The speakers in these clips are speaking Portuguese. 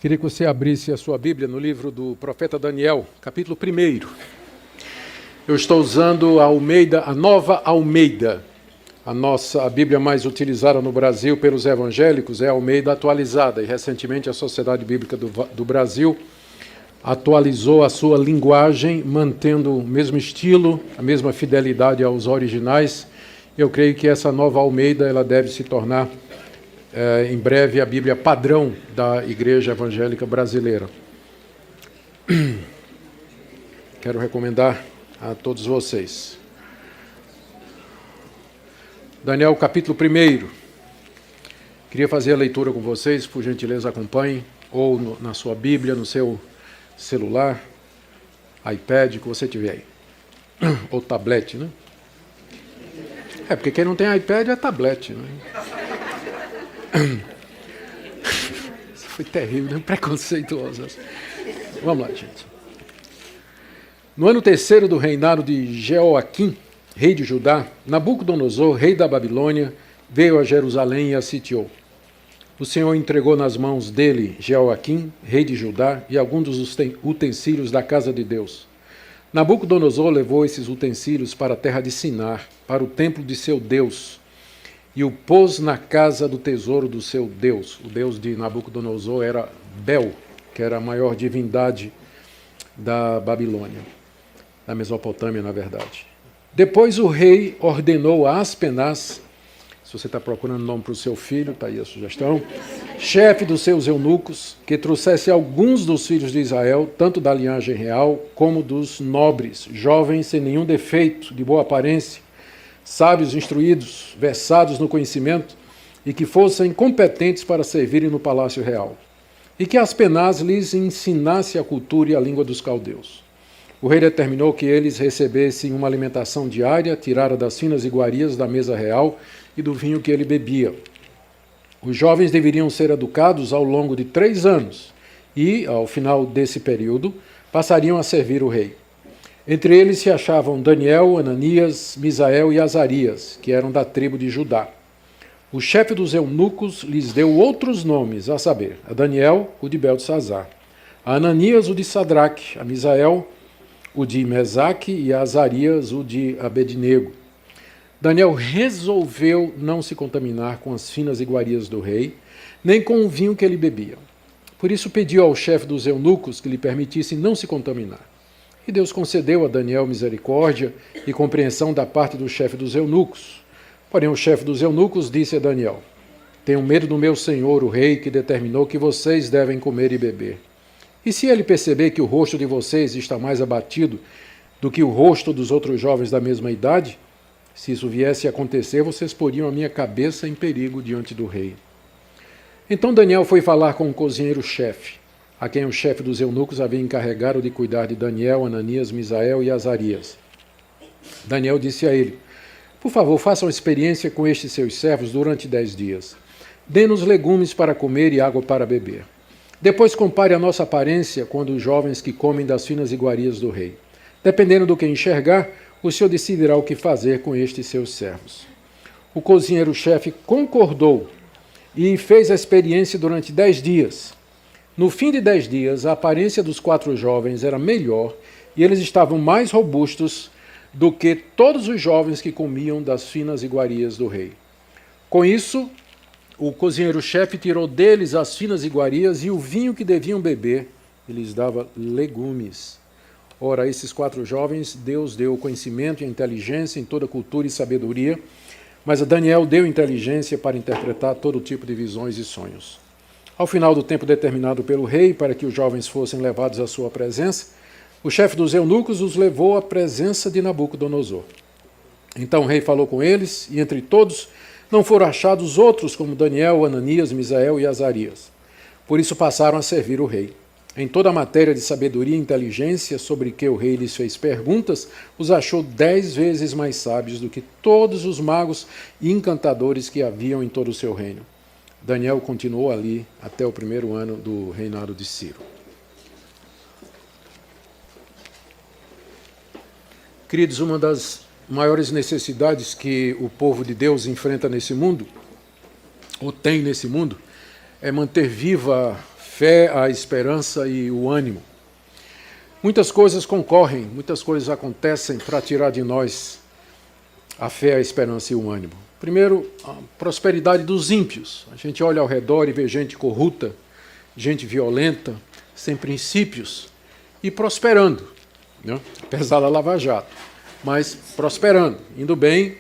Queria que você abrisse a sua Bíblia no livro do profeta Daniel, capítulo 1. Eu estou usando a Nova Almeida. A Bíblia mais utilizada no Brasil pelos evangélicos é a Almeida atualizada, e recentemente a Sociedade Bíblica do Brasil atualizou a sua linguagem, mantendo o mesmo estilo, a mesma fidelidade aos originais. Eu creio que essa Nova Almeida ela deve se tornar em breve a Bíblia padrão da Igreja Evangélica Brasileira. Quero recomendar a todos vocês. Daniel, capítulo 1. Queria fazer a leitura com vocês, por gentileza acompanhem, ou na sua Bíblia, no seu celular, iPad, que você tiver aí. Ou tablet, né? Porque quem não tem iPad é tablet, né? Isso foi terrível, né? Preconceituoso. Vamos lá, gente. No ano 3º do reinado de Jeoaquim, rei de Judá, Nabucodonosor, rei da Babilônia, veio a Jerusalém e a sitiou. O Senhor entregou nas mãos dele Jeoaquim, rei de Judá, e alguns dos utensílios da casa de Deus. Nabucodonosor levou esses utensílios para a terra de Sinar, para o templo de seu Deus, e o pôs na casa do tesouro do seu Deus. O Deus de Nabucodonosor era Bel, que era a maior divindade da Babilônia, da Mesopotâmia, na verdade. Depois o rei ordenou a Aspenaz, se você está procurando nome para o seu filho, está aí a sugestão, chefe dos seus eunucos, que trouxesse alguns dos filhos de Israel, tanto da linhagem real como dos nobres, jovens sem nenhum defeito, de boa aparência, sábios, instruídos, versados no conhecimento, e que fossem competentes para servirem no palácio real, e que Aspenaz lhes ensinasse a cultura e a língua dos caldeus. O rei determinou que eles recebessem uma alimentação diária, tirada das finas iguarias da mesa real e do vinho que ele bebia. Os jovens deveriam ser educados ao longo de 3 anos, e, ao final desse período, passariam a servir o rei. Entre eles se achavam Daniel, Ananias, Misael e Azarias, que eram da tribo de Judá. O chefe dos eunucos lhes deu outros nomes, a saber, a Daniel, o de Beltesazar, a Ananias, o de Sadraque, a Misael, o de Mesaque, e a Azarias, o de Abednego. Daniel resolveu não se contaminar com as finas iguarias do rei, nem com o vinho que ele bebia. Por isso pediu ao chefe dos eunucos que lhe permitisse não se contaminar. E Deus concedeu a Daniel misericórdia e compreensão da parte do chefe dos eunucos. Porém, o chefe dos eunucos disse a Daniel: tenho medo do meu senhor, o rei, que determinou que vocês devem comer e beber. E se ele perceber que o rosto de vocês está mais abatido do que o rosto dos outros jovens da mesma idade, se isso viesse a acontecer, vocês poriam a minha cabeça em perigo diante do rei. Então Daniel foi falar com o cozinheiro-chefe, a quem o chefe dos eunucos havia encarregado de cuidar de Daniel, Ananias, Misael e Azarias. Daniel disse a ele: por favor, façam experiência com estes seus servos durante 10 dias. Dê-nos legumes para comer e água para beber. Depois compare a nossa aparência com a dos jovens que comem das finas iguarias do rei. Dependendo do que enxergar, o senhor decidirá o que fazer com estes seus servos. O cozinheiro-chefe concordou e fez a experiência durante 10 dias. No fim de 10 dias, a aparência dos 4 jovens era melhor e eles estavam mais robustos do que todos os jovens que comiam das finas iguarias do rei. Com isso, o cozinheiro-chefe tirou deles as finas iguarias e o vinho que deviam beber, e lhes dava legumes. Ora, a esses 4 jovens, Deus deu conhecimento e inteligência em toda cultura e sabedoria, mas a Daniel deu inteligência para interpretar todo tipo de visões e sonhos. Ao final do tempo determinado pelo rei para que os jovens fossem levados à sua presença, o chefe dos eunucos os levou à presença de Nabucodonosor. Então o rei falou com eles, e entre todos não foram achados outros como Daniel, Ananias, Misael e Azarias. Por isso passaram a servir o rei. Em toda a matéria de sabedoria e inteligência sobre que o rei lhes fez perguntas, os achou 10 vezes mais sábios do que todos os magos e encantadores que haviam em todo o seu reino. Daniel continuou ali até o 1º ano do reinado de Ciro. Queridos, uma das maiores necessidades que o povo de Deus enfrenta nesse mundo, ou tem nesse mundo, é manter viva fé, a esperança e o ânimo. Muitas coisas concorrem, muitas coisas acontecem para tirar de nós a fé, a esperança e o ânimo. Primeiro, a prosperidade dos ímpios. A gente olha ao redor e vê gente corrupta, gente violenta, sem princípios e prosperando, né? Apesar da Lava Jato, mas prosperando, indo bem.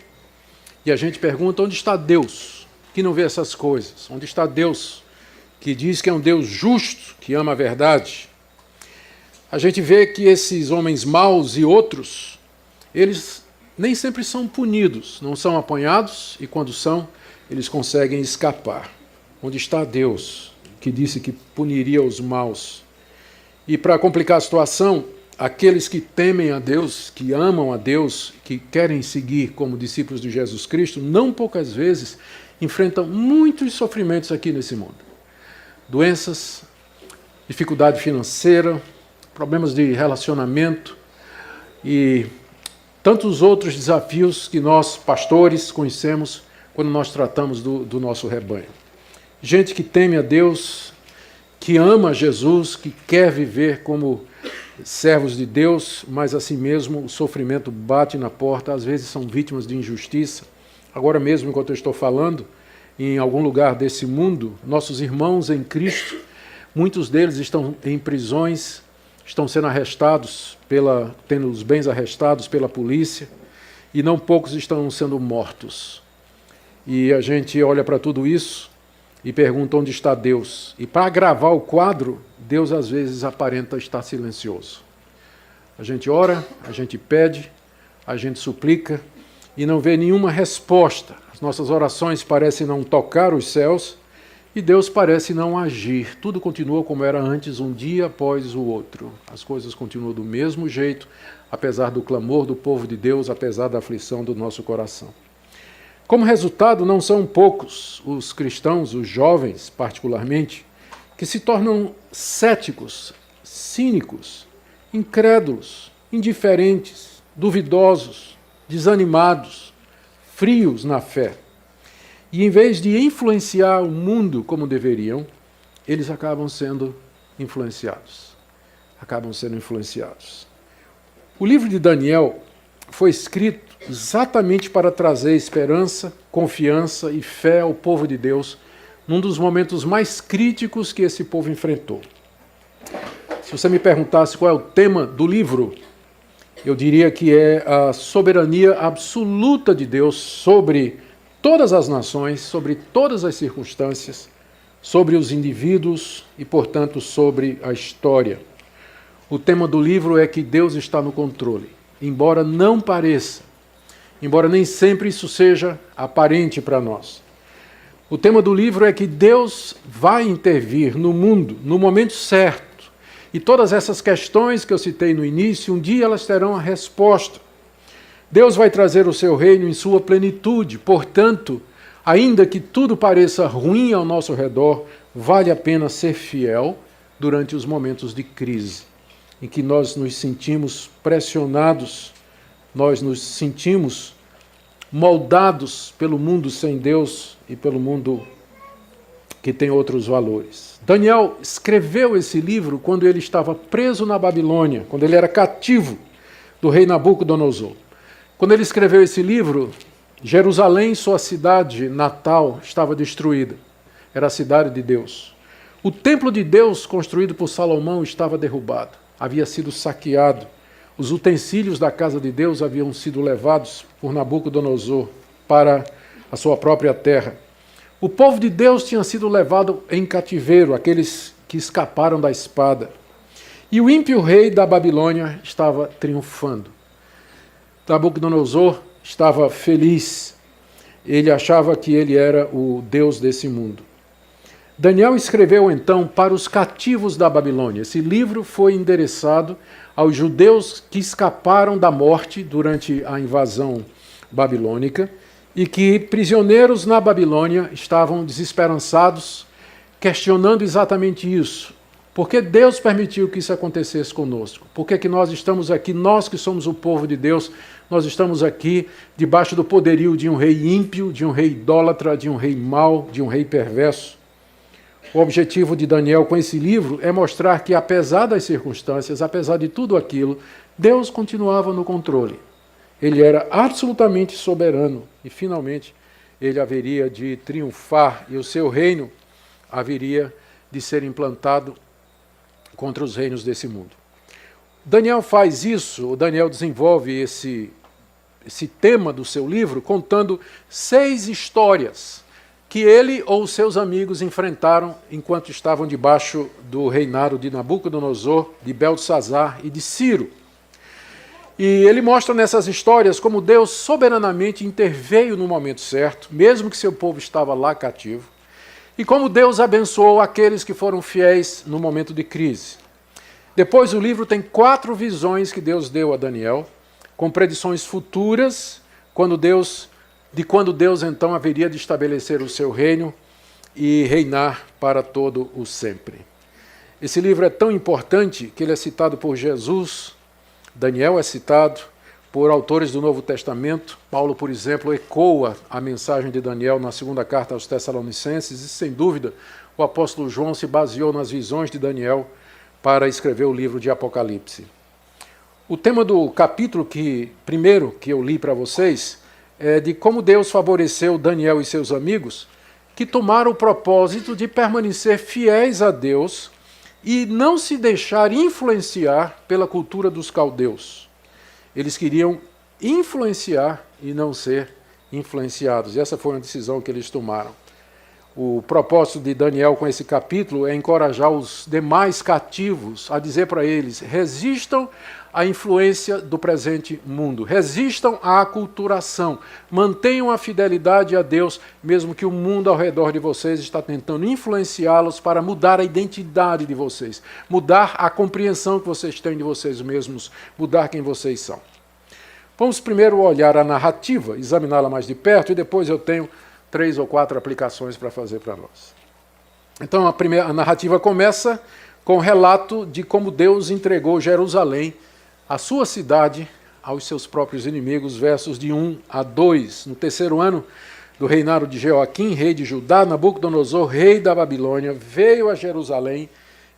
E a gente pergunta, onde está Deus, que não vê essas coisas? Onde está Deus, que diz que é um Deus justo, que ama a verdade? A gente vê que esses homens maus e outros, eles nem sempre são punidos, não são apanhados, e quando são, eles conseguem escapar. Onde está Deus, que disse que puniria os maus? E para complicar a situação, aqueles que temem a Deus, que amam a Deus, que querem seguir como discípulos de Jesus Cristo, não poucas vezes enfrentam muitos sofrimentos aqui nesse mundo. Doenças, dificuldade financeira, problemas de relacionamento e tantos outros desafios que nós, pastores, conhecemos quando nós tratamos do nosso rebanho. Gente que teme a Deus, que ama Jesus, que quer viver como servos de Deus, mas assim mesmo o sofrimento bate na porta, às vezes são vítimas de injustiça. Agora mesmo, enquanto eu estou falando, em algum lugar desse mundo, nossos irmãos em Cristo, muitos deles estão em prisões, estão sendo arrestados, tendo os bens arrestados pela polícia, e não poucos estão sendo mortos. E a gente olha para tudo isso e pergunta onde está Deus. E para agravar o quadro, Deus às vezes aparenta estar silencioso. A gente ora, a gente pede, a gente suplica e não vê nenhuma resposta. As nossas orações parecem não tocar os céus e Deus parece não agir. Tudo continua como era antes, um dia após o outro. As coisas continuam do mesmo jeito, apesar do clamor do povo de Deus, apesar da aflição do nosso coração. Como resultado, não são poucos os cristãos, os jovens particularmente, que se tornam céticos, cínicos, incrédulos, indiferentes, duvidosos, desanimados, frios na fé. E em vez de influenciar o mundo como deveriam, eles acabam sendo influenciados. O livro de Daniel foi escrito exatamente para trazer esperança, confiança e fé ao povo de Deus num dos momentos mais críticos que esse povo enfrentou. Se você me perguntasse qual é o tema do livro, eu diria que é a soberania absoluta de Deus sobre todas as nações, sobre todas as circunstâncias, sobre os indivíduos e, portanto, sobre a história. O tema do livro é que Deus está no controle, embora não pareça, embora nem sempre isso seja aparente para nós. O tema do livro é que Deus vai intervir no mundo no momento certo. E todas essas questões que eu citei no início, um dia elas terão a resposta. Deus vai trazer o seu reino em sua plenitude. Portanto, ainda que tudo pareça ruim ao nosso redor, vale a pena ser fiel durante os momentos de crise, em que nós nos sentimos pressionados, nós nos sentimos moldados pelo mundo sem Deus e pelo mundo que tem outros valores. Daniel escreveu esse livro quando ele estava preso na Babilônia, quando ele era cativo do rei Nabucodonosor. Quando ele escreveu esse livro, Jerusalém, sua cidade natal, estava destruída. Era a cidade de Deus. O templo de Deus, construído por Salomão, estava derrubado. Havia sido saqueado. Os utensílios da casa de Deus haviam sido levados por Nabucodonosor para a sua própria terra. O povo de Deus tinha sido levado em cativeiro, aqueles que escaparam da espada. E o ímpio rei da Babilônia estava triunfando. Nabucodonosor estava feliz. Ele achava que ele era o Deus desse mundo. Daniel escreveu então para os cativos da Babilônia. Esse livro foi endereçado aos judeus que escaparam da morte durante a invasão babilônica e que, prisioneiros na Babilônia, estavam desesperançados, questionando exatamente isso. Por que Deus permitiu que isso acontecesse conosco? Por que nós estamos aqui, nós que somos o povo de Deus, nós estamos aqui debaixo do poderio de um rei ímpio, de um rei idólatra, de um rei mau, de um rei perverso? O objetivo de Daniel com esse livro é mostrar que, apesar das circunstâncias, apesar de tudo aquilo, Deus continuava no controle. Ele era absolutamente soberano e, finalmente, ele haveria de triunfar e o seu reino haveria de ser implantado contra os reinos desse mundo. Daniel faz isso, o Daniel desenvolve esse tema do seu livro, contando 6 histórias que ele ou seus amigos enfrentaram enquanto estavam debaixo do reinado de Nabucodonosor, de Beltesazar e de Ciro. E ele mostra nessas histórias como Deus soberanamente interveio no momento certo, mesmo que seu povo estava lá cativo, e como Deus abençoou aqueles que foram fiéis no momento de crise. Depois o livro tem 4 visões que Deus deu a Daniel, com predições futuras, quando Deus então haveria de estabelecer o seu reino e reinar para todo o sempre. Esse livro é tão importante que ele é citado por Jesus, Daniel é citado por autores do Novo Testamento. Paulo, por exemplo, ecoa a mensagem de Daniel na segunda carta aos Tessalonicenses e, sem dúvida, o apóstolo João se baseou nas visões de Daniel para escrever o livro de Apocalipse. O tema do capítulo primeiro que eu li para vocês é de como Deus favoreceu Daniel e seus amigos, que tomaram o propósito de permanecer fiéis a Deus e não se deixar influenciar pela cultura dos caldeus. Eles queriam influenciar e não ser influenciados. E essa foi uma decisão que eles tomaram. O propósito de Daniel com esse capítulo é encorajar os demais cativos a dizer para eles: resistam à influência do presente mundo, resistam à aculturação, mantenham a fidelidade a Deus, mesmo que o mundo ao redor de vocês está tentando influenciá-los para mudar a identidade de vocês, mudar a compreensão que vocês têm de vocês mesmos, mudar quem vocês são. Vamos primeiro olhar a narrativa, examiná-la mais de perto, e depois eu tenho 3 ou 4 aplicações para fazer para nós. Então a narrativa começa com o relato de como Deus entregou Jerusalém, a sua cidade, aos seus próprios inimigos, versos de 1 a 2. No 3º ano do reinado de Jeoaquim, rei de Judá, Nabucodonosor, rei da Babilônia, veio a Jerusalém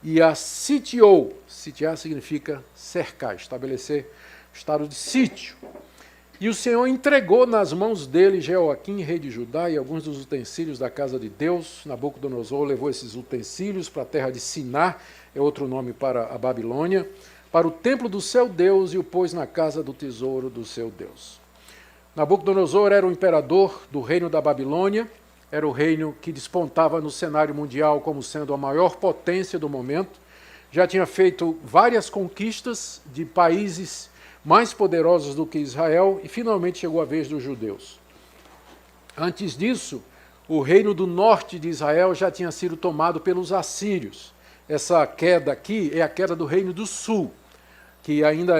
e a sitiou. Sitiar significa cercar, estabelecer estado de sítio. E o Senhor entregou nas mãos dele Jeoaquim, rei de Judá, e alguns dos utensílios da casa de Deus. Nabucodonosor levou esses utensílios para a terra de Siná, é outro nome para a Babilônia, para o templo do seu Deus e o pôs na casa do tesouro do seu Deus. Nabucodonosor era o imperador do reino da Babilônia, era o reino que despontava no cenário mundial como sendo a maior potência do momento. Já tinha feito várias conquistas de países mais poderosos do que Israel, e finalmente chegou a vez dos judeus. Antes disso, o reino do norte de Israel já tinha sido tomado pelos assírios. Essa queda aqui é a queda do reino do sul, que ainda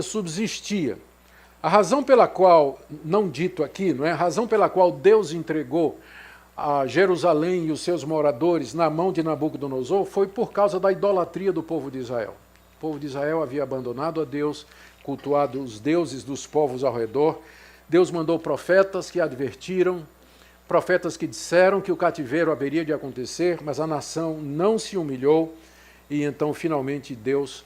subsistia. A razão pela qual, não dito aqui, não é? A razão pela qual Deus entregou a Jerusalém e os seus moradores na mão de Nabucodonosor foi por causa da idolatria do povo de Israel. O povo de Israel havia abandonado a Deus, cultuado os deuses dos povos ao redor. Deus mandou profetas que advertiram, profetas que disseram que o cativeiro haveria de acontecer, mas a nação não se humilhou, e então finalmente Deus,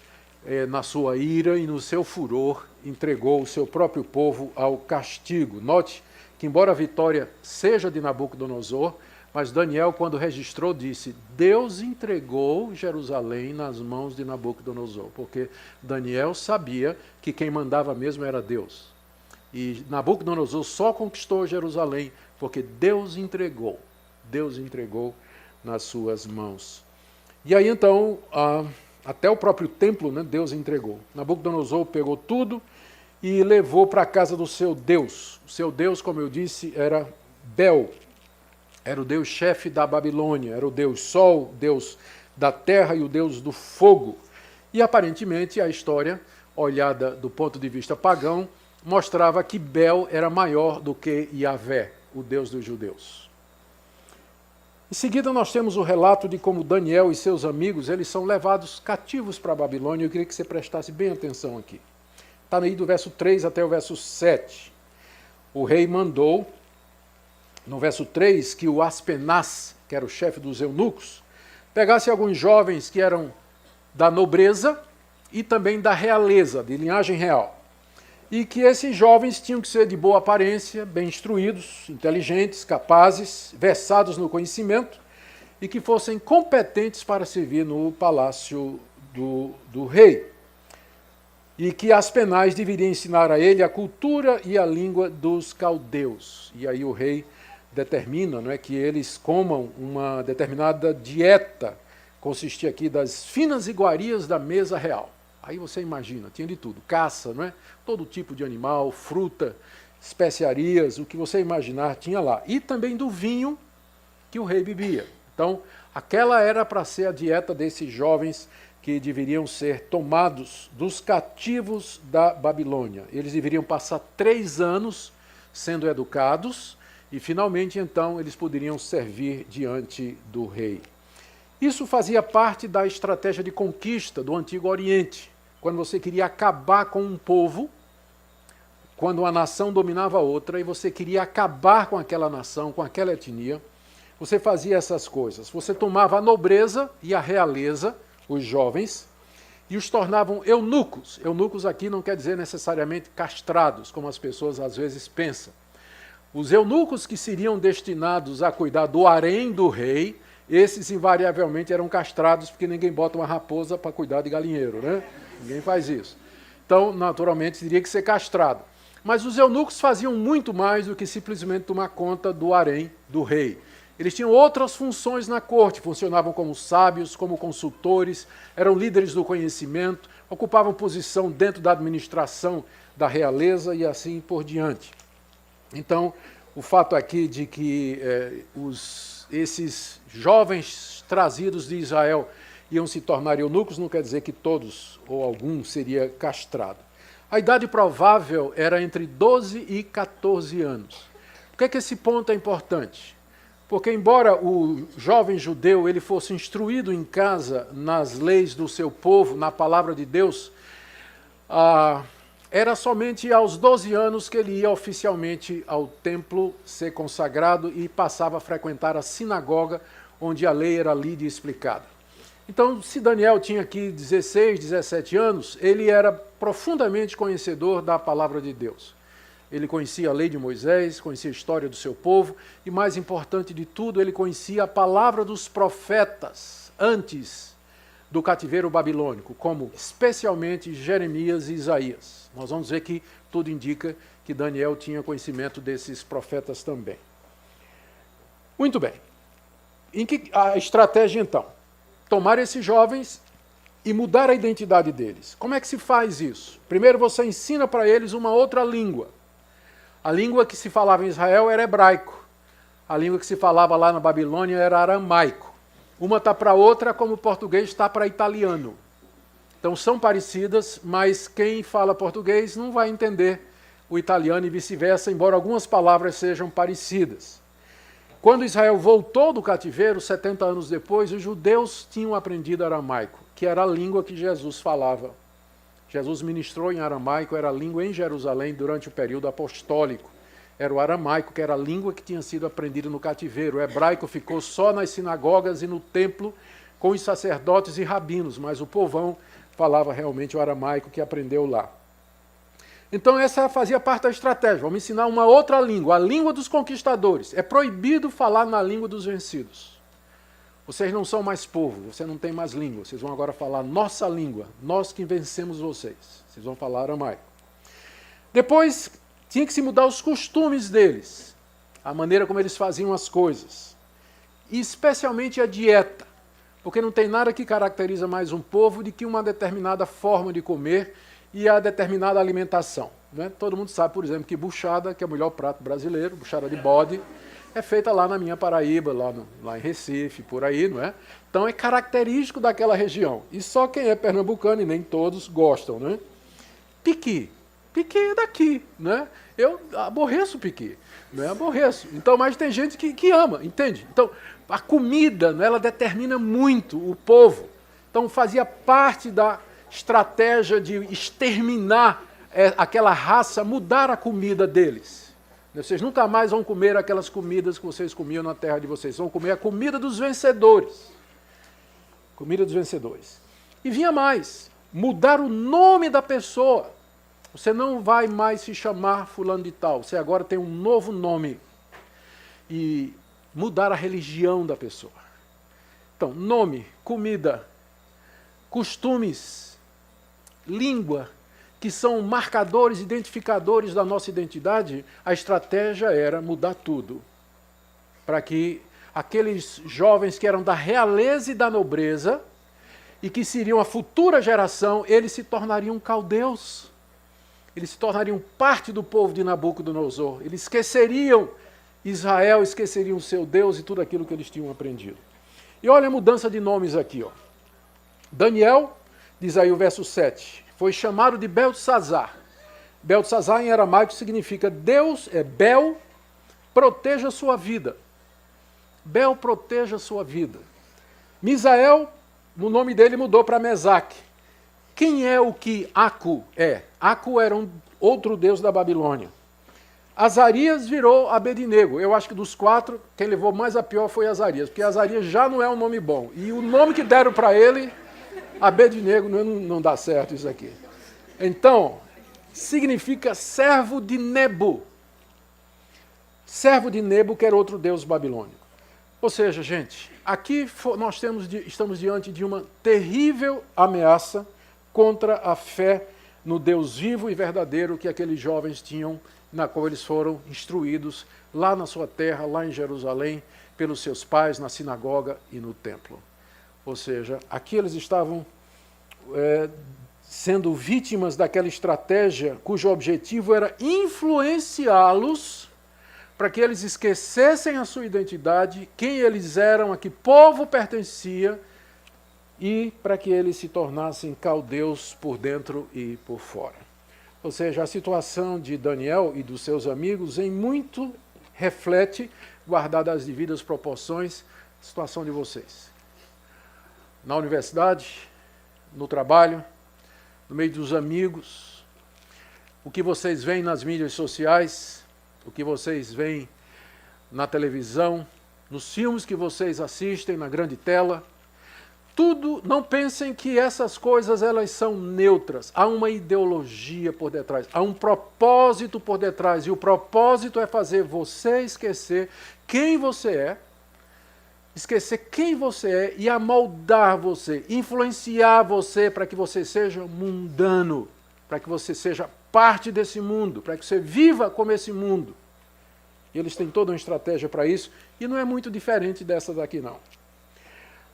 na sua ira e no seu furor, entregou o seu próprio povo ao castigo. Note que, embora a vitória seja de Nabucodonosor, mas Daniel, quando registrou, disse: Deus entregou Jerusalém nas mãos de Nabucodonosor, porque Daniel sabia que quem mandava mesmo era Deus. E Nabucodonosor só conquistou Jerusalém porque Deus entregou nas suas mãos. E aí então, até o próprio templo, né, Deus entregou. Nabucodonosor pegou tudo e levou para a casa do seu Deus. O seu Deus, como eu disse, era Bel. Era o Deus-chefe da Babilônia, era o Deus Sol, Deus da terra e o Deus do fogo. E aparentemente a história, olhada do ponto de vista pagão, mostrava que Bel era maior do que Yahvé, o Deus dos judeus. Em seguida nós temos o relato de como Daniel e seus amigos eles são levados cativos para a Babilônia. Eu queria que você prestasse bem atenção aqui. Está aí do verso 3 até o verso 7. O rei mandou no verso 3, que o Aspenaz, que era o chefe dos eunucos, pegasse alguns jovens que eram da nobreza e também da realeza, de linhagem real. E que esses jovens tinham que ser de boa aparência, bem instruídos, inteligentes, capazes, versados no conhecimento e que fossem competentes para servir no palácio do rei. E que Aspenaz deveria ensinar a ele a cultura e a língua dos caldeus. E aí o rei determina, não é, que eles comam uma determinada dieta, consistia aqui das finas iguarias da mesa real. Aí você imagina, tinha de tudo, caça, não é? Todo tipo de animal, fruta, especiarias, o que você imaginar tinha lá. E também do vinho que o rei bebia. Então, aquela era para ser a dieta desses jovens que deveriam ser tomados dos cativos da Babilônia. Eles deveriam passar 3 anos sendo educados e, finalmente, então, eles poderiam servir diante do rei. Isso fazia parte da estratégia de conquista do Antigo Oriente. Quando você queria acabar com um povo, quando uma nação dominava outra e você queria acabar com aquela nação, com aquela etnia, você fazia essas coisas. Você tomava a nobreza e a realeza, os jovens, e os tornavam eunucos. Eunucos aqui não quer dizer necessariamente castrados, como as pessoas às vezes pensam. Os eunucos que seriam destinados a cuidar do harém do rei, esses invariavelmente eram castrados, porque ninguém bota uma raposa para cuidar de galinheiro, né? Ninguém faz isso. Então, naturalmente, teria que ser castrado. Mas os eunucos faziam muito mais do que simplesmente tomar conta do harém do rei. Eles tinham outras funções na corte, funcionavam como sábios, como consultores, eram líderes do conhecimento, ocupavam posição dentro da administração da realeza e assim por diante. Então, o fato aqui de que esses jovens trazidos de Israel iam se tornar eunucos não quer dizer que todos ou algum seria castrado. A idade provável era entre 12 e 14 anos. Por que é que esse ponto é importante? Porque, embora o jovem judeu ele fosse instruído em casa nas leis do seu povo, na palavra de Deus, era somente aos 12 anos que ele ia oficialmente ao templo ser consagrado e passava a frequentar a sinagoga, onde a lei era lida e explicada. Então, se Daniel tinha aqui 16, 17 anos, ele era profundamente conhecedor da palavra de Deus. Ele conhecia a lei de Moisés, conhecia a história do seu povo e, mais importante de tudo, ele conhecia a palavra dos profetas antes do cativeiro babilônico, como especialmente Jeremias e Isaías. Nós vamos ver que tudo indica que Daniel tinha conhecimento desses profetas também. Muito bem. Em que a estratégia, então? Tomar esses jovens e mudar a identidade deles. Como é que se faz isso? Primeiro você ensina para eles uma outra língua. A língua que se falava em Israel era hebraico. A língua que se falava lá na Babilônia era aramaico. Uma está para outra como o português está para italiano. Então são parecidas, mas quem fala português não vai entender o italiano e vice-versa, embora algumas palavras sejam parecidas. Quando Israel voltou do cativeiro, 70 anos depois, os judeus tinham aprendido aramaico, que era a língua que Jesus falava. Jesus ministrou em aramaico, era a língua em Jerusalém durante o período apostólico. Era o aramaico, que era a língua que tinha sido aprendida no cativeiro. O hebraico ficou só nas sinagogas e no templo com os sacerdotes e rabinos, mas o povão falava realmente o aramaico que aprendeu lá. Então essa fazia parte da estratégia. Vamos ensinar uma outra língua, a língua dos conquistadores. É proibido falar na língua dos vencidos. Vocês não são mais povo, você não tem mais língua. Vocês vão agora falar nossa língua, nós que vencemos vocês. Vocês vão falar aramaico. Depois tinha que se mudar os costumes deles, a maneira como eles faziam as coisas. E especialmente a dieta, porque não tem nada que caracteriza mais um povo do que uma determinada forma de comer e a determinada alimentação. Né? Todo mundo sabe, por exemplo, que buchada, que é o melhor prato brasileiro, buchada de bode, é feita lá na minha Paraíba, lá em Recife, por aí, não é? Então é característico daquela região. E só quem é pernambucano, e nem todos, gostam. Né? Piqui. Piqui é daqui. Né? Eu aborreço piqui. Né? Aborreço. Então, mas tem gente que ama, entende? Então, a comida, né, ela determina muito o povo. Então, fazia parte da estratégia de exterminar aquela raça, mudar a comida deles. Vocês nunca mais vão comer aquelas comidas que vocês comiam na terra de vocês. Vão comer a comida dos vencedores. Comida dos vencedores. E vinha mais. Mudar o nome da pessoa. Você não vai mais se chamar fulano de tal. Você agora tem um novo nome. E mudar a religião da pessoa. Então, nome, comida, costumes, língua, que são marcadores, identificadores da nossa identidade, a estratégia era mudar tudo. Para que aqueles jovens que eram da realeza e da nobreza, e que seriam a futura geração, eles se tornariam caldeus. Eles se tornariam parte do povo de Nabucodonosor. Eles esqueceriam Israel, esqueceriam o seu Deus e tudo aquilo que eles tinham aprendido. E olha a mudança de nomes aqui. Ó. Daniel, diz aí o verso 7, foi chamado de Beltesazar. Beltesazar em aramaico significa Deus, Bel, proteja a sua vida. Bel, proteja a sua vida. Misael, o nome dele mudou para Mesaque. Quem é o que Acu é? Acu era outro deus da Babilônia. Azarias virou Abednego. Eu acho que dos quatro, quem levou mais a pior foi Azarias, porque Azarias já não é um nome bom. E o nome que deram para ele, Abednego, não dá certo isso aqui. Então, significa servo de Nebo. Servo de Nebo, que era outro deus babilônico. Ou seja, gente, aqui nós estamos diante de uma terrível ameaça contra a fé no Deus vivo e verdadeiro que aqueles jovens tinham, na qual eles foram instruídos lá na sua terra, lá em Jerusalém, pelos seus pais, na sinagoga e no templo. Ou seja, aqui eles estavam sendo vítimas daquela estratégia cujo objetivo era influenciá-los para que eles esquecessem a sua identidade, quem eles eram, a que povo pertencia, e para que eles se tornassem caldeus por dentro e por fora. Ou seja, a situação de Daniel e dos seus amigos em muito reflete, guardada as devidas proporções, a situação de vocês. Na universidade, no trabalho, no meio dos amigos, o que vocês veem nas mídias sociais, o que vocês veem na televisão, nos filmes que vocês assistem na grande tela, tudo, não pensem que essas coisas elas são neutras. Há uma ideologia por detrás, há um propósito por detrás, e o propósito é fazer você esquecer quem você é e amoldar você, influenciar você para que você seja mundano, para que você seja parte desse mundo, para que você viva como esse mundo. E eles têm toda uma estratégia para isso, e não é muito diferente dessa daqui não.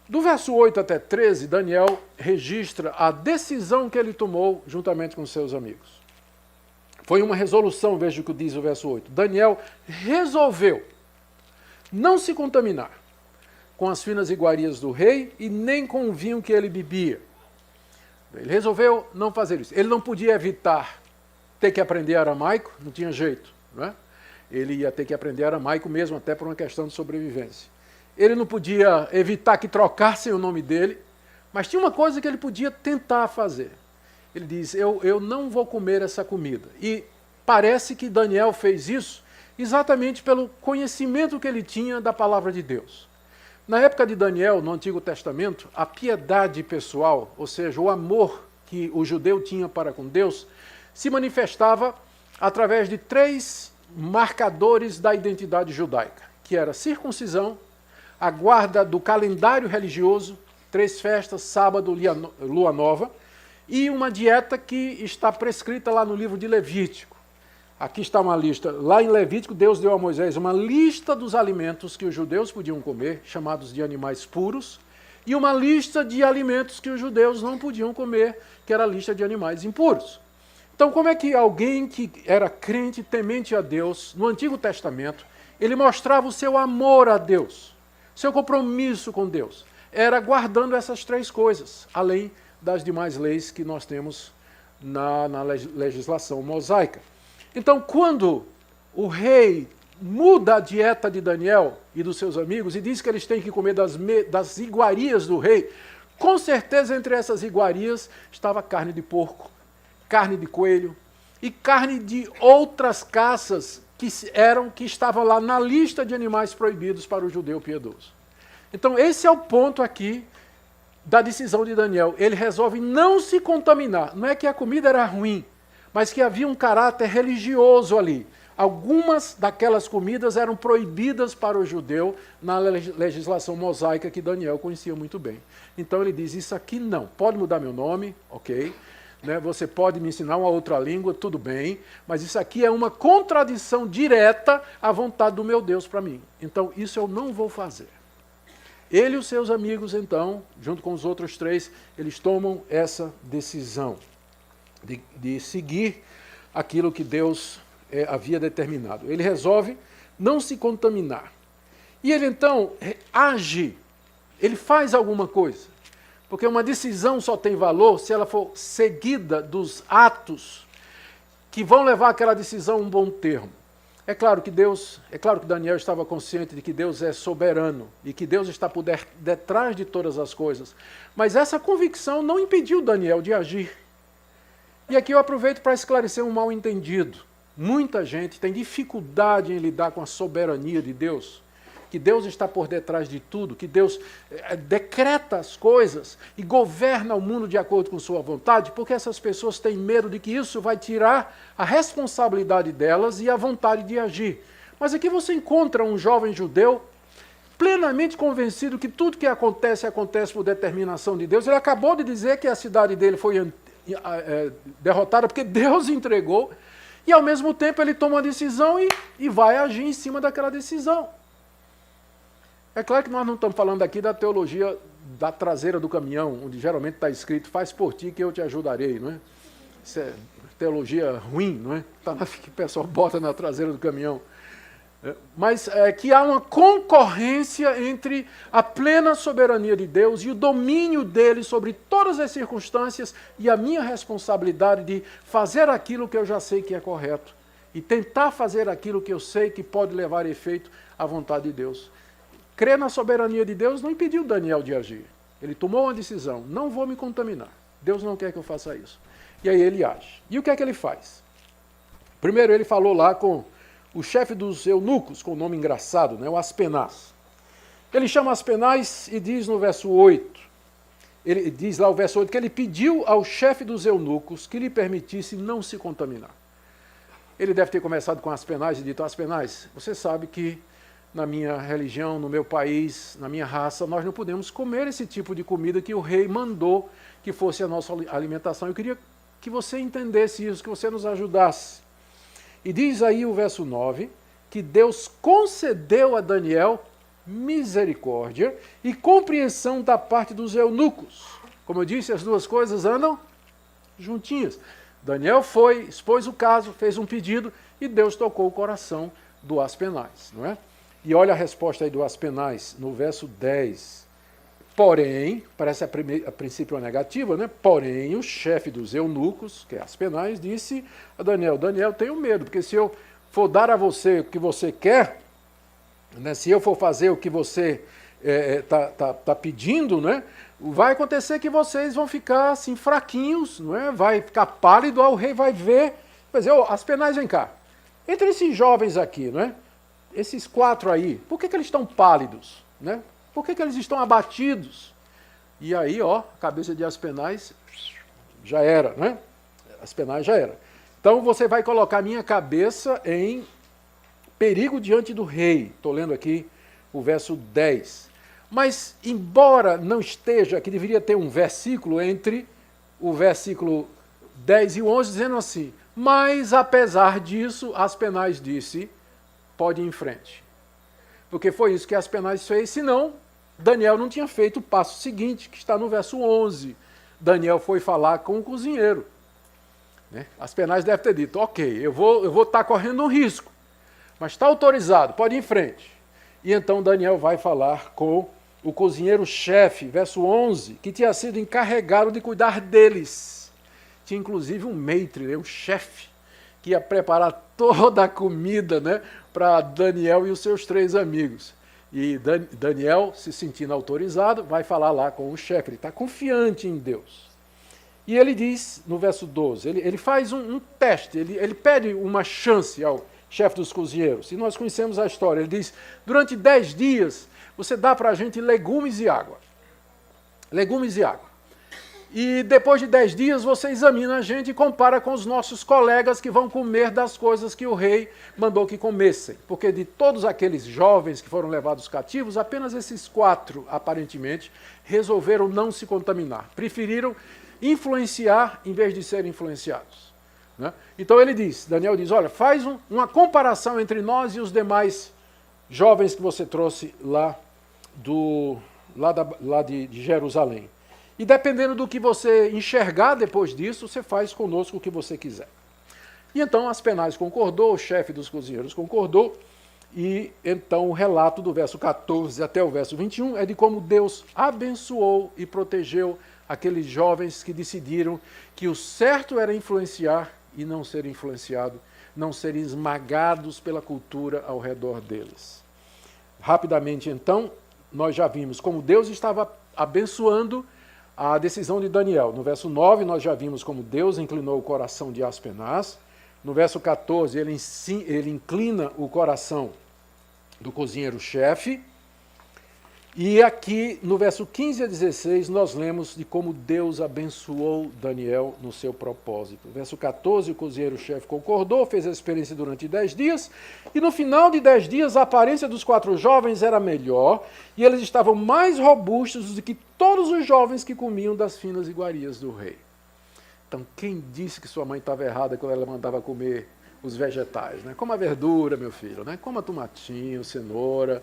Do verso 8 até 13, Daniel registra a decisão que ele tomou juntamente com seus amigos. Foi uma resolução, veja o que diz o verso 8. Daniel resolveu não se contaminar com as finas iguarias do rei e nem com o vinho que ele bebia. Ele resolveu não fazer isso. Ele não podia evitar ter que aprender aramaico, não tinha jeito, não é? Ele ia ter que aprender aramaico mesmo, até por uma questão de sobrevivência. Ele não podia evitar que trocassem o nome dele, mas tinha uma coisa que ele podia tentar fazer. Ele diz, eu não vou comer essa comida. E parece que Daniel fez isso exatamente pelo conhecimento que ele tinha da palavra de Deus. Na época de Daniel, no Antigo Testamento, a piedade pessoal, ou seja, o amor que o judeu tinha para com Deus, se manifestava através de 3 marcadores da identidade judaica, que era circuncisão, a guarda do calendário religioso, 3 festas, sábado, lua nova, e uma dieta que está prescrita lá no livro de Levítico. Aqui está uma lista. Lá em Levítico, Deus deu a Moisés uma lista dos alimentos que os judeus podiam comer, chamados de animais puros, e uma lista de alimentos que os judeus não podiam comer, que era a lista de animais impuros. Então, como é que alguém que era crente, temente a Deus, no Antigo Testamento, ele mostrava o seu amor a Deus, seu compromisso com Deus? Era guardando essas 3 coisas, além das demais leis que nós temos na legislação mosaica. Então, quando o rei muda a dieta de Daniel e dos seus amigos e diz que eles têm que comer das iguarias do rei, com certeza entre essas iguarias estava carne de porco, carne de coelho e carne de outras caças que estavam lá na lista de animais proibidos para o judeu piedoso. Então, esse é o ponto aqui da decisão de Daniel. Ele resolve não se contaminar. Não é que a comida era ruim, mas que havia um caráter religioso ali. Algumas daquelas comidas eram proibidas para o judeu na legislação mosaica que Daniel conhecia muito bem. Então ele diz, isso aqui não, pode mudar meu nome, ok, né? Você pode me ensinar uma outra língua, tudo bem, mas isso aqui é uma contradição direta à vontade do meu Deus para mim. Então isso eu não vou fazer. Ele e os seus amigos, então, junto com os outros 3, eles tomam essa decisão de seguir aquilo que Deus havia determinado. Ele resolve não se contaminar. E ele então age, ele faz alguma coisa. Porque uma decisão só tem valor se ela for seguida dos atos que vão levar aquela decisão a um bom termo. É claro que Daniel estava consciente de que Deus é soberano e que Deus está por detrás de todas as coisas. Mas essa convicção não impediu Daniel de agir. E aqui eu aproveito para esclarecer um mal-entendido. Muita gente tem dificuldade em lidar com a soberania de Deus, que Deus está por detrás de tudo, que Deus decreta as coisas e governa o mundo de acordo com sua vontade, porque essas pessoas têm medo de que isso vai tirar a responsabilidade delas e a vontade de agir. Mas aqui você encontra um jovem judeu plenamente convencido que tudo que acontece por determinação de Deus. Ele acabou de dizer que a cidade dele foi derrotada porque Deus entregou, e ao mesmo tempo ele toma uma decisão e vai agir em cima daquela decisão. É claro que nós não estamos falando aqui da teologia da traseira do caminhão, onde geralmente está escrito, faz por ti que eu te ajudarei, não é? Isso é teologia ruim, não é? Tá lá que o pessoal bota na traseira do caminhão. Mas que há uma concorrência entre a plena soberania de Deus e o domínio dele sobre todas as circunstâncias e a minha responsabilidade de fazer aquilo que eu já sei que é correto e tentar fazer aquilo que eu sei que pode levar efeito à vontade de Deus. Crer na soberania de Deus não impediu Daniel de agir. Ele tomou uma decisão, não vou me contaminar. Deus não quer que eu faça isso. E aí ele age. E o que é que ele faz? Primeiro ele falou lá com o chefe dos eunucos, com o nome engraçado, né, o Aspenaz. Ele chama Aspenaz e diz no verso 8, ele diz lá o verso 8, que ele pediu ao chefe dos eunucos que lhe permitisse não se contaminar. Ele deve ter começado com Aspenaz e dito, Aspenaz, você sabe que na minha religião, no meu país, na minha raça, nós não podemos comer esse tipo de comida que o rei mandou que fosse a nossa alimentação. Eu queria que você entendesse isso, que você nos ajudasse. E diz aí o verso 9, que Deus concedeu a Daniel misericórdia e compreensão da parte dos eunucos. Como eu disse, as duas coisas andam juntinhas. Daniel foi, expôs o caso, fez um pedido e Deus tocou o coração do Aspenaz, não é? E olha a resposta aí do Aspenaz no verso 10. Porém, parece a princípio uma negativa, né? Porém, o chefe dos eunucos, que é Aspenaz, disse a Daniel, Daniel, tenho medo, porque se eu for dar a você o que você quer, né? Se eu for fazer o que você tá pedindo, né? Vai acontecer que vocês vão ficar assim fraquinhos, não é? Vai ficar pálido, o rei vai ver, vai dizer, Aspenaz, vem cá, entre esses jovens aqui, não é? Esses 4 aí, por que eles estão pálidos, né? Por que eles estão abatidos? E aí, a cabeça de Aspenaz já era, né? Aspenaz já era. Então você vai colocar minha cabeça em perigo diante do rei. Estou lendo aqui o verso 10. Mas, embora não esteja, que deveria ter um versículo entre o versículo 10 e o 11, dizendo assim, mas apesar disso, Aspenaz disse, pode ir em frente. Porque foi isso que Aspenaz fez, senão Daniel não tinha feito o passo seguinte, que está no verso 11. Daniel foi falar com o cozinheiro. Né? Aspenaz deve ter dito, ok, eu vou estar correndo um risco, mas está autorizado, pode ir em frente. E então Daniel vai falar com o cozinheiro-chefe, verso 11, que tinha sido encarregado de cuidar deles. Tinha inclusive um maitre, um chefe, que ia preparar toda a comida, né, para Daniel e os seus 3 amigos. E Daniel, se sentindo autorizado, vai falar lá com o chefe, ele está confiante em Deus. E ele diz, no verso 12, ele faz um teste, ele pede uma chance ao chefe dos cozinheiros. E nós conhecemos a história. Ele diz, durante 10 dias, você dá para a gente legumes e água. Legumes e água. E depois de 10 dias você examina a gente e compara com os nossos colegas que vão comer das coisas que o rei mandou que comessem. Porque de todos aqueles jovens que foram levados cativos, apenas esses 4, aparentemente, resolveram não se contaminar. Preferiram influenciar em vez de serem influenciados. Né? Então ele diz, Daniel diz, olha, faz uma comparação entre nós e os demais jovens que você trouxe lá de Jerusalém. E dependendo do que você enxergar depois disso, você faz conosco o que você quiser. E então Aspenaz concordou, o chefe dos cozinheiros concordou, e então o relato do verso 14 até o verso 21 é de como Deus abençoou e protegeu aqueles jovens que decidiram que o certo era influenciar e não ser influenciado, não serem esmagados pela cultura ao redor deles. Rapidamente então, nós já vimos como Deus estava abençoando a decisão de Daniel. No verso 9, nós já vimos como Deus inclinou o coração de Aspenaz. No verso 14, ele inclina o coração do cozinheiro-chefe. E aqui, no verso 15 a 16, nós lemos de como Deus abençoou Daniel no seu propósito. No verso 14, o cozinheiro-chefe concordou, fez a experiência durante 10 dias, e no final de 10 dias, a aparência dos 4 jovens era melhor, e eles estavam mais robustos do que todos os jovens que comiam das finas iguarias do rei. Então, quem disse que sua mãe estava errada quando ela mandava comer os vegetais? Né? Coma verdura, meu filho, né? Coma tomatinho, cenoura.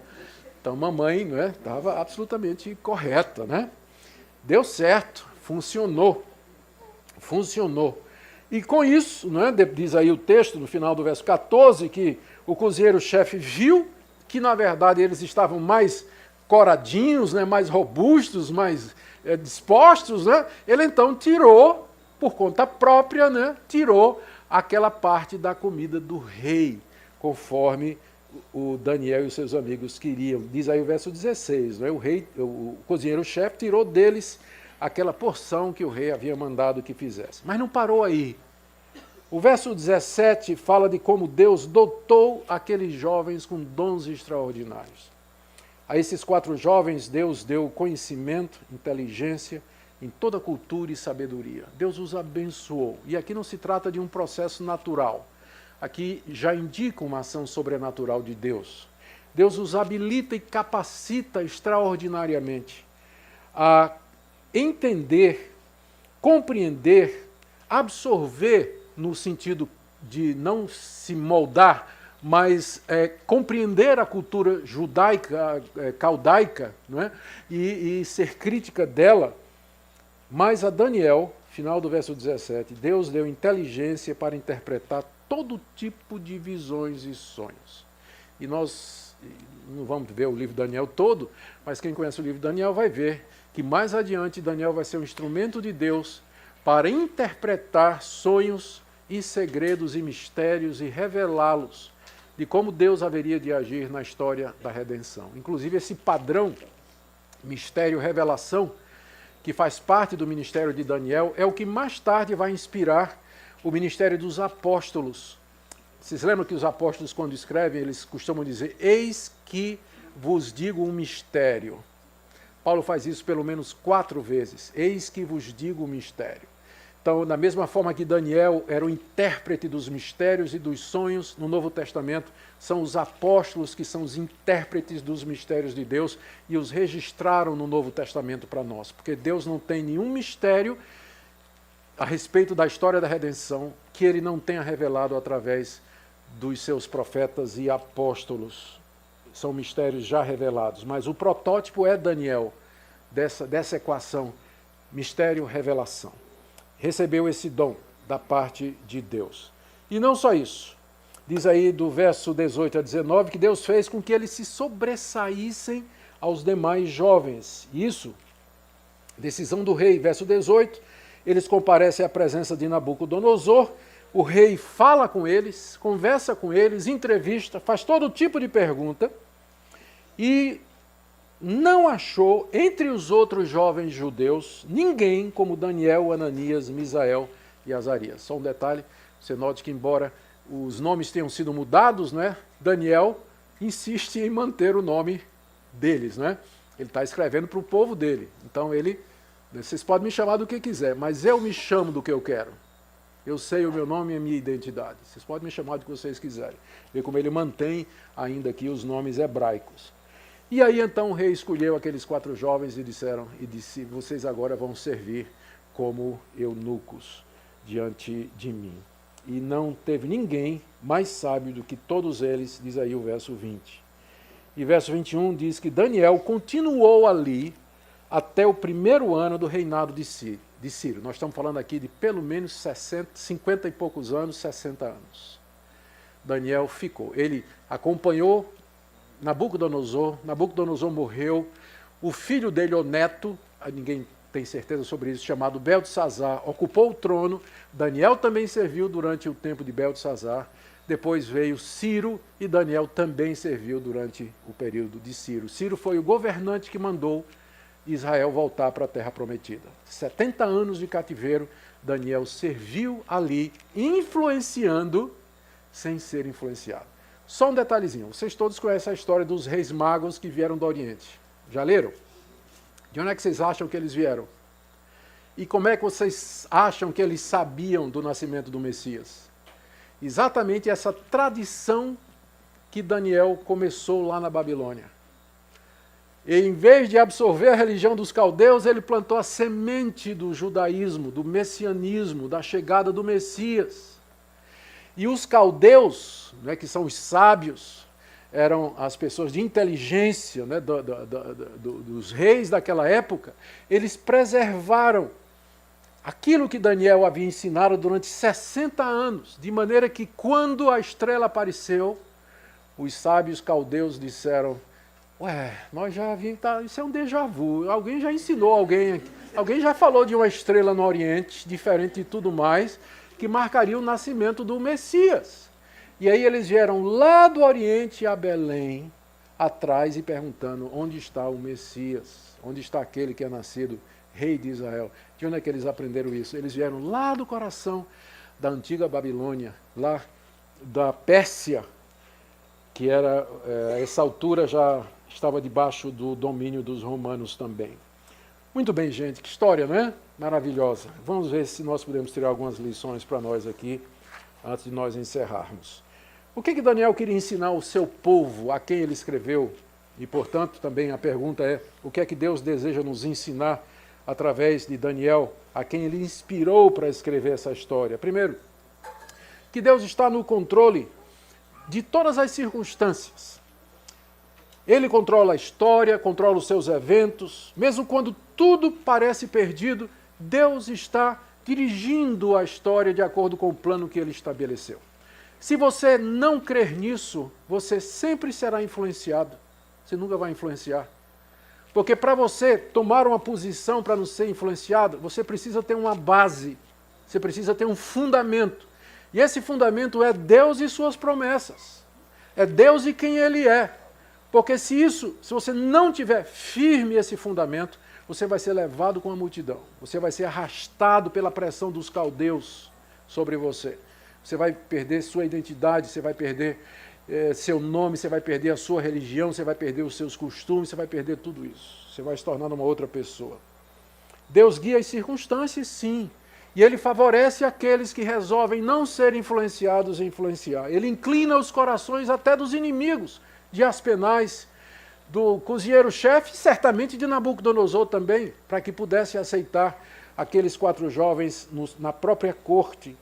Então, mamãe estava absolutamente correta. Né? Deu certo, funcionou. Funcionou. E com isso, diz aí o texto, no final do verso 14, que o cozinheiro-chefe viu que, na verdade, eles estavam mais coradinhos, mais robustos, mais dispostos. Né? Ele, então, tirou, por conta própria, tirou aquela parte da comida do rei, conforme o Daniel e os seus amigos queriam. Diz aí o verso 16, o cozinheiro-chefe tirou deles aquela porção que o rei havia mandado que fizesse. Mas não parou aí. O verso 17 fala de como Deus dotou aqueles jovens com dons extraordinários. A esses 4 jovens, Deus deu conhecimento, inteligência, em toda cultura e sabedoria. Deus os abençoou. E aqui não se trata de um processo natural. Aqui já indica uma ação sobrenatural de Deus. Deus os habilita e capacita extraordinariamente a entender, compreender, absorver, no sentido de não se moldar, mas compreender a cultura judaica, caldaica, e ser crítica dela. Mas a Daniel, final do verso 17, Deus deu inteligência para interpretar todo tipo de visões e sonhos. E nós não vamos ver o livro de Daniel todo, mas quem conhece o livro de Daniel vai ver que mais adiante Daniel vai ser um instrumento de Deus para interpretar sonhos e segredos e mistérios e revelá-los de como Deus haveria de agir na história da redenção. Inclusive esse padrão, mistério, revelação, que faz parte do ministério de Daniel, é o que mais tarde vai inspirar o ministério dos apóstolos. Vocês lembram que os apóstolos, quando escrevem, eles costumam dizer, eis que vos digo um mistério. Paulo faz isso pelo menos 4 vezes, eis que vos digo um mistério. Então, da mesma forma que Daniel era o intérprete dos mistérios e dos sonhos, no Novo Testamento, são os apóstolos que são os intérpretes dos mistérios de Deus e os registraram no Novo Testamento para nós, porque Deus não tem nenhum mistério a respeito da história da redenção que ele não tenha revelado através dos seus profetas e apóstolos. São mistérios já revelados, mas o protótipo é Daniel, dessa equação, mistério-revelação. Recebeu esse dom da parte de Deus. E não só isso. Diz aí do verso 18 a 19 que Deus fez com que eles se sobressaíssem aos demais jovens. Isso, decisão do rei, verso 18, eles comparecem à presença de Nabucodonosor, o rei fala com eles, conversa com eles, entrevista, faz todo tipo de pergunta, e não achou entre os outros jovens judeus ninguém como Daniel, Ananias, Misael e Azarias. Só um detalhe, você note que embora os nomes tenham sido mudados, né? Daniel insiste em manter o nome deles, né? Ele está escrevendo para o povo dele. Então vocês podem me chamar do que quiser, mas eu me chamo do que eu quero. Eu sei o meu nome e a minha identidade. Vocês podem me chamar do que vocês quiserem. Vê como ele mantém ainda aqui os nomes hebraicos. E aí então o rei escolheu aqueles 4 jovens e disse, vocês agora vão servir como eunucos diante de mim. E não teve ninguém mais sábio do que todos eles, diz aí o verso 20. E verso 21 diz que Daniel continuou ali até o 1º ano do reinado de Ciro. Nós estamos falando aqui de pelo menos 50 e poucos anos, 60 anos. Daniel ficou. Ele acompanhou Nabucodonosor. Nabucodonosor morreu. O filho dele, o neto, ninguém tem certeza sobre isso, chamado Beltesazar, ocupou o trono. Daniel também serviu durante o tempo de Beltesazar. Depois veio Ciro e Daniel também serviu durante o período de Ciro. Ciro foi o governante que mandou Israel voltar para a Terra Prometida. 70 anos de cativeiro, Daniel serviu ali, influenciando sem ser influenciado. Só um detalhezinho, vocês todos conhecem a história dos reis magos que vieram do Oriente. Já leram? De onde é que vocês acham que eles vieram? E como é que vocês acham que eles sabiam do nascimento do Messias? Exatamente essa tradição que Daniel começou lá na Babilônia. E em vez de absorver a religião dos caldeus, ele plantou a semente do judaísmo, do messianismo, da chegada do Messias. E os caldeus, né, que são os sábios, eram as pessoas de inteligência, né, dos reis daquela época, eles preservaram aquilo que Daniel havia ensinado durante 60 anos, de maneira que quando a estrela apareceu, os sábios caldeus disseram, nós já vimos, isso é um déjà vu, alguém já ensinou alguém já falou de uma estrela no Oriente, diferente de tudo mais, que marcaria o nascimento do Messias. E aí eles vieram lá do Oriente a Belém, atrás, e perguntando, onde está o Messias? Onde está aquele que é nascido rei de Israel? De onde é que eles aprenderam isso? Eles vieram lá do coração da antiga Babilônia, lá da Pérsia, que era, a essa altura já estava debaixo do domínio dos romanos também. Muito bem, gente, que história, não é? Maravilhosa. Vamos ver se nós podemos tirar algumas lições para nós aqui, antes de nós encerrarmos. O que Daniel queria ensinar ao seu povo, a quem ele escreveu? E, portanto, também a pergunta é, o que é que Deus deseja nos ensinar através de Daniel, a quem ele inspirou para escrever essa história? Primeiro, que Deus está no controle de todas as circunstâncias. Ele controla a história, controla os seus eventos, mesmo quando tudo parece perdido, Deus está dirigindo a história de acordo com o plano que ele estabeleceu. Se você não crer nisso, você sempre será influenciado. Você nunca vai influenciar. Porque para você tomar uma posição para não ser influenciado, você precisa ter uma base, você precisa ter um fundamento. E esse fundamento é Deus e suas promessas. É Deus e quem Ele é. Porque se você não tiver firme esse fundamento, você vai ser levado com a multidão. Você vai ser arrastado pela pressão dos caldeus sobre você. Você vai perder sua identidade, você vai perder seu nome, você vai perder a sua religião, você vai perder os seus costumes, você vai perder tudo isso. Você vai se tornar uma outra pessoa. Deus guia as circunstâncias, sim. E Ele favorece aqueles que resolvem não ser influenciados e influenciar. Ele inclina os corações até dos inimigos, de Aspenaz, do cozinheiro-chefe e certamente de Nabucodonosor também, para que pudesse aceitar aqueles 4 jovens na própria corte.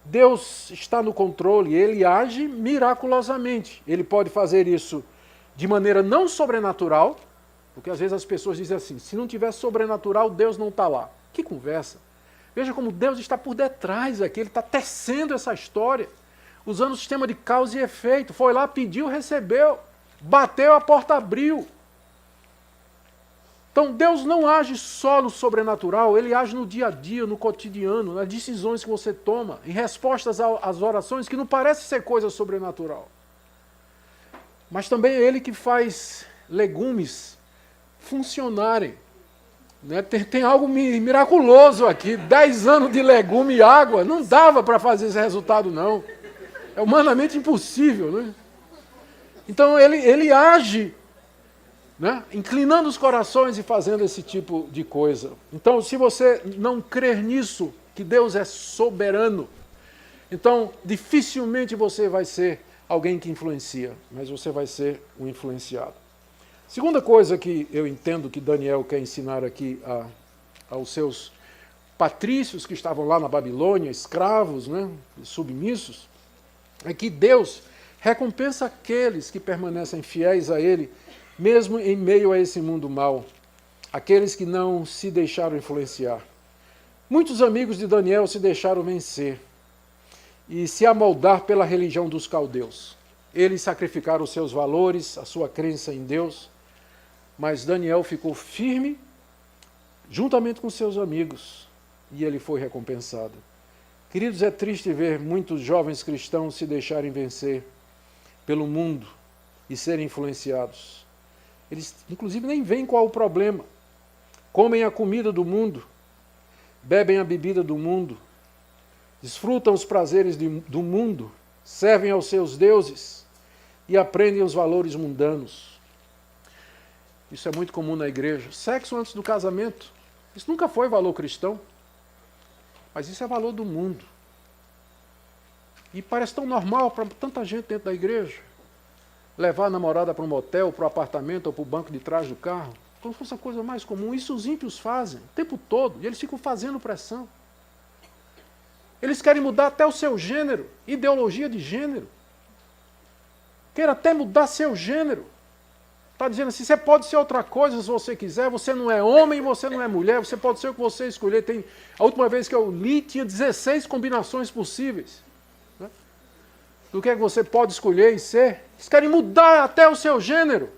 Deus está no controle, Ele age miraculosamente. Ele pode fazer isso de maneira não sobrenatural, porque às vezes as pessoas dizem assim, se não tiver sobrenatural, Deus não está lá. Que conversa! Veja como Deus está por detrás aqui, Ele está tecendo essa história, usando o sistema de causa e efeito. Foi lá, pediu, recebeu, bateu, a porta abriu. Então Deus não age só no sobrenatural, Ele age no dia a dia, no cotidiano, nas decisões que você toma, em respostas às orações que não parece ser coisa sobrenatural. Mas também é Ele que faz legumes funcionarem. Né? Tem algo miraculoso aqui, 10 anos de legume e água, não dava para fazer esse resultado não. É humanamente impossível, né? Então ele age, né, inclinando os corações e fazendo esse tipo de coisa. Então, se você não crer nisso, que Deus é soberano, então dificilmente você vai ser alguém que influencia, mas você vai ser um influenciado. Segunda coisa que eu entendo que Daniel quer ensinar aqui aos seus patrícios que estavam lá na Babilônia, escravos, né, submissos, é que Deus recompensa aqueles que permanecem fiéis a Ele, mesmo em meio a esse mundo mau, aqueles que não se deixaram influenciar. Muitos amigos de Daniel se deixaram vencer e se amoldar pela religião dos caldeus. Eles sacrificaram os seus valores, a sua crença em Deus, mas Daniel ficou firme juntamente com seus amigos e ele foi recompensado. Queridos, é triste ver muitos jovens cristãos se deixarem vencer pelo mundo e serem influenciados. Eles, inclusive, nem veem qual o problema. Comem a comida do mundo, bebem a bebida do mundo, desfrutam os prazeres do mundo, servem aos seus deuses e aprendem os valores mundanos. Isso é muito comum na igreja. Sexo antes do casamento. Isso nunca foi valor cristão. Mas isso é valor do mundo. E parece tão normal para tanta gente dentro da igreja. Levar a namorada para um motel, para um apartamento ou para o banco de trás do carro. Como se fosse a coisa mais comum. Isso os ímpios fazem o tempo todo. E eles ficam fazendo pressão. Eles querem mudar até o seu gênero. Ideologia de gênero. Querem até mudar seu gênero. Está dizendo assim, você pode ser outra coisa se você quiser, você não é homem, você não é mulher, você pode ser o que você escolher. A última vez que eu li, tinha 16 combinações possíveis. Né? Do que é que você pode escolher e ser. Eles querem mudar até o seu gênero.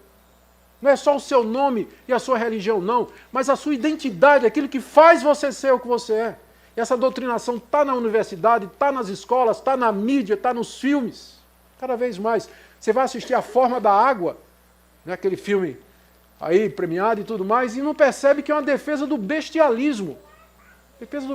Não é só o seu nome e a sua religião, não, mas a sua identidade, aquilo que faz você ser o que você é. E essa doutrinação está na universidade, está nas escolas, está na mídia, está nos filmes. Cada vez mais. Você vai assistir A Forma da Água, né, aquele filme aí premiado e tudo mais, e não percebe que é uma defesa do bestialismo, defesa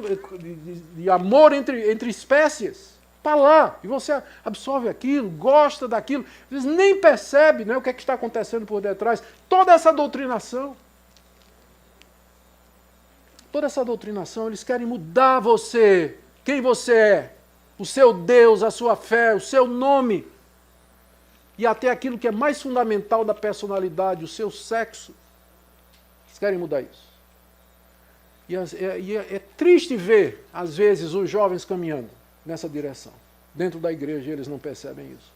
de amor entre espécies. Está lá, e você absorve aquilo, gosta daquilo, às vezes nem percebe, né, o que é que está acontecendo por detrás. Toda essa doutrinação, eles querem mudar você, quem você é, o seu Deus, a sua fé, o seu nome, e até aquilo que é mais fundamental da personalidade, o seu sexo. Eles querem mudar isso. E é triste ver, às vezes, os jovens caminhando nessa direção. Dentro da igreja eles não percebem isso.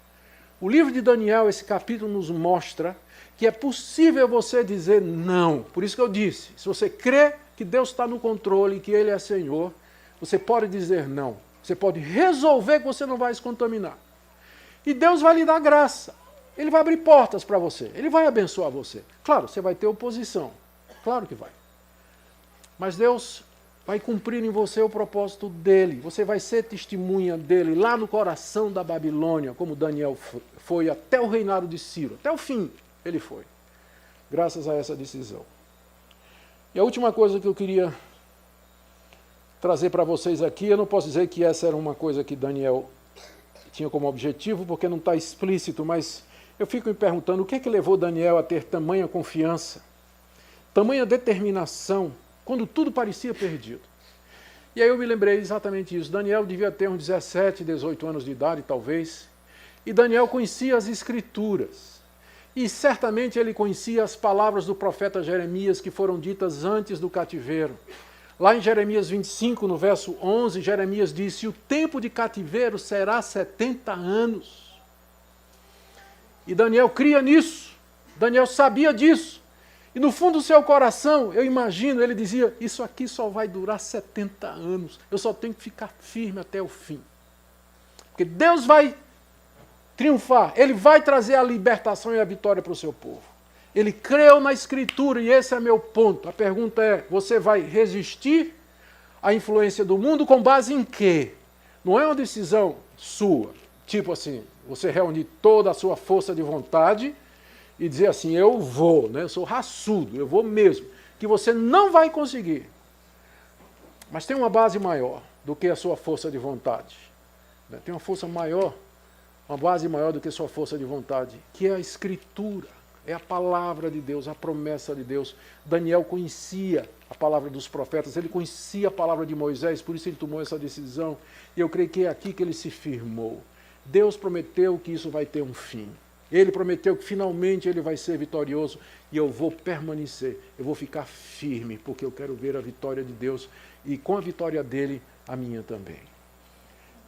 O livro de Daniel, esse capítulo, nos mostra que é possível você dizer não. Por isso que eu disse, se você crê que Deus está no controle e que Ele é Senhor, você pode dizer não. Você pode resolver que você não vai se contaminar. E Deus vai lhe dar graça. Ele vai abrir portas para você. Ele vai abençoar você. Claro, você vai ter oposição. Claro que vai. Mas Deus vai cumprir em você o propósito dele. Você vai ser testemunha dele lá no coração da Babilônia, como Daniel foi até o reinado de Ciro. Até o fim ele foi. Graças a essa decisão. E a última coisa que eu queria trazer para vocês aqui, eu não posso dizer que essa era uma coisa que Daniel tinha como objetivo, porque não está explícito, mas eu fico me perguntando o que é que levou Daniel a ter tamanha confiança, tamanha determinação, quando tudo parecia perdido. E aí eu me lembrei exatamente isso. Daniel devia ter uns 17, 18 anos de idade, talvez, e Daniel conhecia as Escrituras. E certamente ele conhecia as palavras do profeta Jeremias que foram ditas antes do cativeiro. Lá em Jeremias 25, no verso 11, Jeremias disse, o tempo de cativeiro será 70 anos. E Daniel cria nisso, Daniel sabia disso. E no fundo do seu coração, eu imagino, ele dizia, isso aqui só vai durar 70 anos, eu só tenho que ficar firme até o fim. Porque Deus vai triunfar, Ele vai trazer a libertação e a vitória para o seu povo. Ele creu na Escritura, e esse é meu ponto. A pergunta é, você vai resistir à influência do mundo com base em quê? Não é uma decisão sua, tipo assim, você reunir toda a sua força de vontade e dizer assim, eu vou, né? Eu sou raçudo, eu vou mesmo, que você não vai conseguir. Mas tem uma base maior do que a sua força de vontade. Tem uma força maior uma base maior do que sua força de vontade, que é a Escritura, é a palavra de Deus, a promessa de Deus. Daniel conhecia a palavra dos profetas, ele conhecia a palavra de Moisés, por isso ele tomou essa decisão, e eu creio que é aqui que ele se firmou. Deus prometeu que isso vai ter um fim. Ele prometeu que finalmente ele vai ser vitorioso, e eu vou permanecer, eu vou ficar firme, porque eu quero ver a vitória de Deus, e com a vitória dele, a minha também.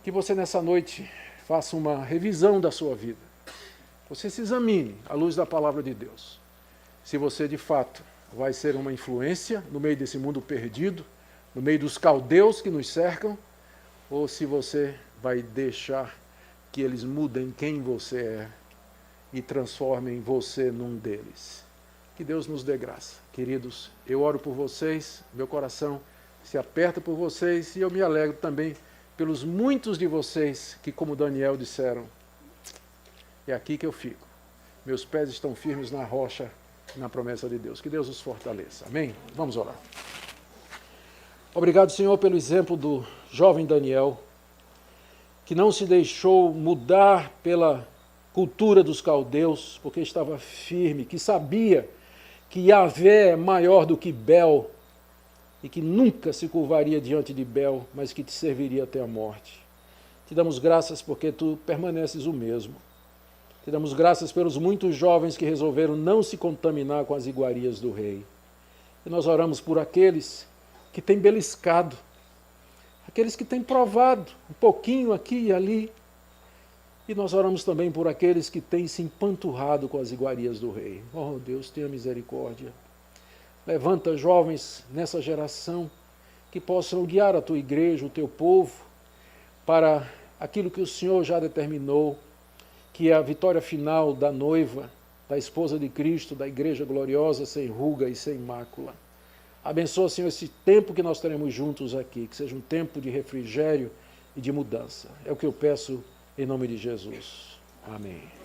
Que você nessa noite faça uma revisão da sua vida. Você se examine à luz da palavra de Deus. Se você de fato vai ser uma influência no meio desse mundo perdido, no meio dos caldeus que nos cercam, ou se você vai deixar que eles mudem quem você é e transformem você num deles. Que Deus nos dê graça. Queridos, eu oro por vocês, meu coração se aperta por vocês, e eu me alegro também pelos muitos de vocês que, como Daniel, disseram: é aqui que eu fico. Meus pés estão firmes na rocha, na promessa de Deus. Que Deus os fortaleça. Amém? Vamos orar. Obrigado, Senhor, pelo exemplo do jovem Daniel, que não se deixou mudar pela cultura dos caldeus, porque estava firme, que sabia que Yahvé é maior do que Bel, e que nunca se curvaria diante de Bel, mas que te serviria até a morte. Te damos graças porque tu permaneces o mesmo. Te damos graças pelos muitos jovens que resolveram não se contaminar com as iguarias do rei. E nós oramos por aqueles que têm beliscado, aqueles que têm provado um pouquinho aqui e ali. E nós oramos também por aqueles que têm se empanturrado com as iguarias do rei. Oh, Deus, tenha misericórdia. Levanta jovens nessa geração que possam guiar a tua igreja, o teu povo, para aquilo que o Senhor já determinou, que é a vitória final da noiva, da esposa de Cristo, da igreja gloriosa, sem ruga e sem mácula. Abençoa, Senhor, esse tempo que nós teremos juntos aqui, que seja um tempo de refrigério e de mudança. É o que eu peço em nome de Jesus. Amém.